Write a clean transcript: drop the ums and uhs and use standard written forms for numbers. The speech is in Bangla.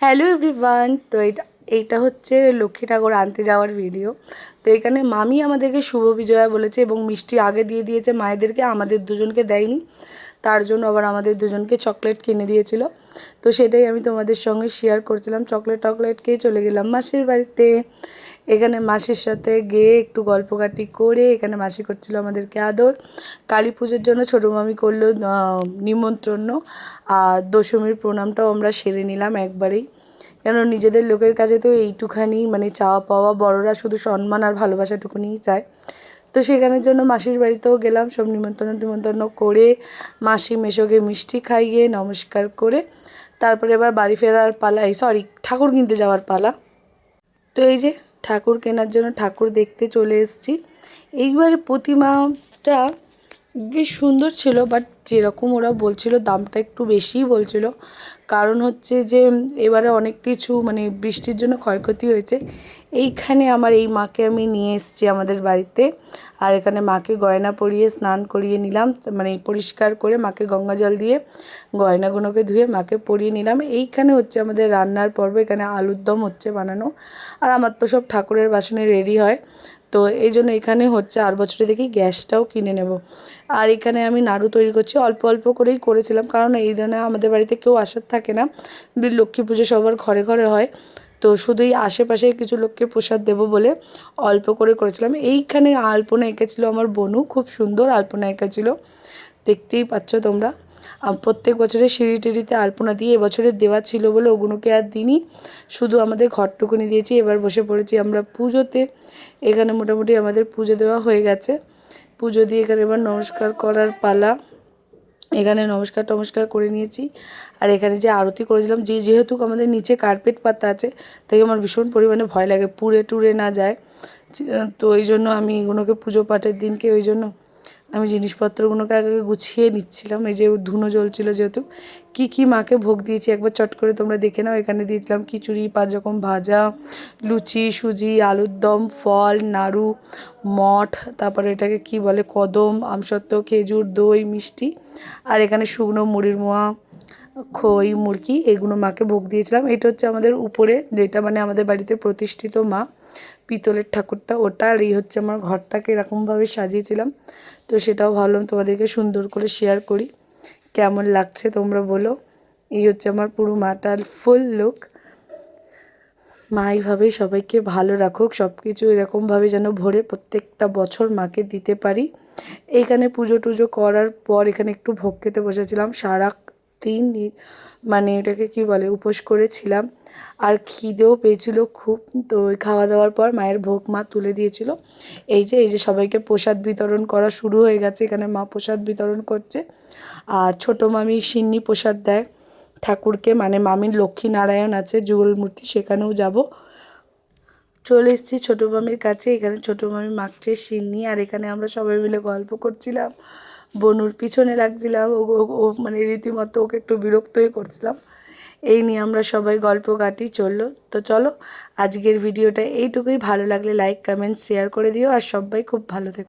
Hello everyone. তো এইটা হচ্ছে লক্ষ্মী ঠাকুর আনতে যাওয়ার ভিডিও। তো এখানে মামি আমাদেরকে শুভ বিজয়া বলেছে এবং মিষ্টি আগে দিয়ে দিয়েছে মায়েদেরকে, আমাদের দুজনকে দেয়নি। তার জন্য আবার আমাদের দুজনকে চকলেট কিনে দিয়েছিল। তো সেটাই আমি তোমাদের সঙ্গে শেয়ার করছিলাম। চকলেট খেয়ে চলে গেলাম মাসির বাড়িতে। এখানে মাসির সাথে গিয়ে একটু গল্পকাটি করে এখানে মাসি করছিল আমাদেরকে আদর। কালী পুজোর জন্য ছোটো মামি করলো নিমন্ত্রণ, আর দশমীর প্রণামটাও আমরা সেরে নিলাম একবারেই। কেন নিজেদের লোকের কাছে তো এইটুখানি মানে চাওয়া পাওয়া, বড়রা শুধু সম্মান আর ভালোবাসাটুকুনিই চায়। তো সেখানের জন্য মাসির বাড়িতেও গেলাম, সব নিমন্ত্রণ করে মাসি মেশোকে মিষ্টি খাইয়ে নমস্কার করে তারপরে এবার বাড়ি ফেরার পালা, ঠাকুর কিনতে যাওয়ার পালা। তো এই যে ঠাকুর কেনার জন্য ঠাকুর দেখতে চলে এসেছি। এইবারে প্রতিমাটা বেশ সুন্দর ছিল, বাট যেরকম ওরা বলছিল দামটা একটু বেশিই বলছিল। কারণ হচ্ছে যে এবারে অনেক কিছু মানে বৃষ্টির জন্য ক্ষয়ক্ষতি হয়েছে। এইখানে আমার এই মাকে আমি নিয়ে এসেছি আমাদের বাড়িতে, আর এখানে মাকে গয়না পরিয়ে স্নান করিয়ে নিলাম, মানে পরিষ্কার করে মাকে গঙ্গা জল দিয়ে গয়নাগুলোকে ধুয়ে মাকে পরিয়ে নিলাম। এইখানে হচ্ছে আমাদের রান্নার পর্ব। এখানে আলুর দম হচ্ছে বানানো, আর আমার তো সব ঠাকুরের বাসনে রেডি হয়। তো এই জন্য এখানে হচ্ছে আর বছরে দেখি গ্যাসটাও কিনে নেব। আর এখানে আমি নাড়ু তৈরি করছি, অল্প অল্প করেই করেছিলাম, কারণ এই দিনে আমাদের বাড়িতে কেউ আসার থাকে না। লক্ষ্মী পুজো সবার ঘরে ঘরে হয়, তো শুধুই আশেপাশে কিছু লোককে প্রসাদ দেবো বলে অল্প করে করেছিলাম। এইখানে আলপনা এঁকেছিল আমার বোনু, খুব সুন্দর আলপনা এঁকেছিল, দেখতেই পাচ্ছ তোমরা। প্রত্যেক বছরে সিঁড়ি টিড়িতে আলপনা দিয়ে এবছরের দেওয়া ছিল বলে ওগুলোকে আর দিইনি, শুধু আমাদের ঘরটুকুনি দিয়েছি। এবার বসে পড়েছি আমরা পুজোতে। এখানে মোটামুটি আমাদের পুজো দেওয়া হয়ে গেছে। পুজো দিয়ে এখানে এবার নমস্কার করার পালা। এখানে নমস্কার করে নিয়েছি। আর এখানে যে আরতি করেছিলাম, যেহেতু আমাদের নিচে কার্পেট পাতা আছে, তাই আমার ভীষণ পরিমাণে ভয় লাগে পুড়ে টুড়ে না যায়। তো ওই জন্য আমি এগুলোকে পুজো পাঠের দিনকে ওই জন্য আমি জিনিসপত্রগুলোকে আগে গুছিয়ে নিচ্ছিলাম। এই যে ধুনো জ্বলছিল, যেহেতু কি মাকে ভোগ দিয়েছি একবার চট করে তোমরা দেখে নাও। এখানে দিয়েছিলাম খিচুড়ি, 5 রকম ভাজা, লুচি, সুজি, আলুর দম, ফল, নাড়ু, মঠ, তারপরে এটাকে কি বলে, কদম, আমসত্ত্ব, খেজুর, দই, মিষ্টি, আর এখানে শুকনো মুড়ির মোয়া, খই, মুরগি, এগুলো মাকে ভোগ দিয়েছিলাম। এটা হচ্ছে আমাদের উপরে, যেটা মানে আমাদের বাড়িতে প্রতিষ্ঠিত মা, পিতলের ঠাকুরটা ওটা। আর এই হচ্ছে আমার ঘরটাকে এরকমভাবে সাজিয়েছিলাম। তো সেটাও ভাবলাম তোমাদেরকে সুন্দর করে শেয়ার করি, কেমন লাগছে তোমরা বলো। এই হচ্ছে আমার পুরো মাটার ফুল লুক। মা এইভাবে সবাইকে ভালো রাখুক, সব কিছু এরকমভাবে যেন ভরে প্রত্যেকটা বছর মাকে দিতে পারি। এইখানে পুজো টুজো করার পর এখানে একটু ভোগ খেতে বসেছিলাম। সারা দিন মানে এটাকে কি বলে, উপোস করেছিলাম, আর খিদেও পেয়েছিল খুব। তো ওই খাওয়া দাওয়ার পর মায়ের ভোগ মা তুলে দিয়েছিল। এই যে সবাইকে প্রসাদ বিতরণ করা শুরু হয়ে গেছে। এখানে মা প্রসাদ বিতরণ করছে, আর ছোটো মামি সিন্নি প্রসাদ দেয় ঠাকুরকে, মানে মামির লক্ষ্মীনারায়ণ আছে যুগল মূর্তি, সেখানেও যাব। চলে এসেছি ছোটো মামির কাছে। এখানে ছোটো মামি মাখছে সিন্নি, আর এখানে আমরা সবাই মিলে গল্প করছিলাম, বনুর পিছনে লাগছিলাম। ও মানে রীতিমতো ওকে একটু বিরক্তই করছিলাম। এই নিয়ে আমরা সবাই গল্প কাটি চললো। তো চলো আজকের ভিডিওটা এইটুকুই। ভালো লাগলে লাইক কমেন্ট শেয়ার করে দিও, আর সবাই খুব ভালো থেকো।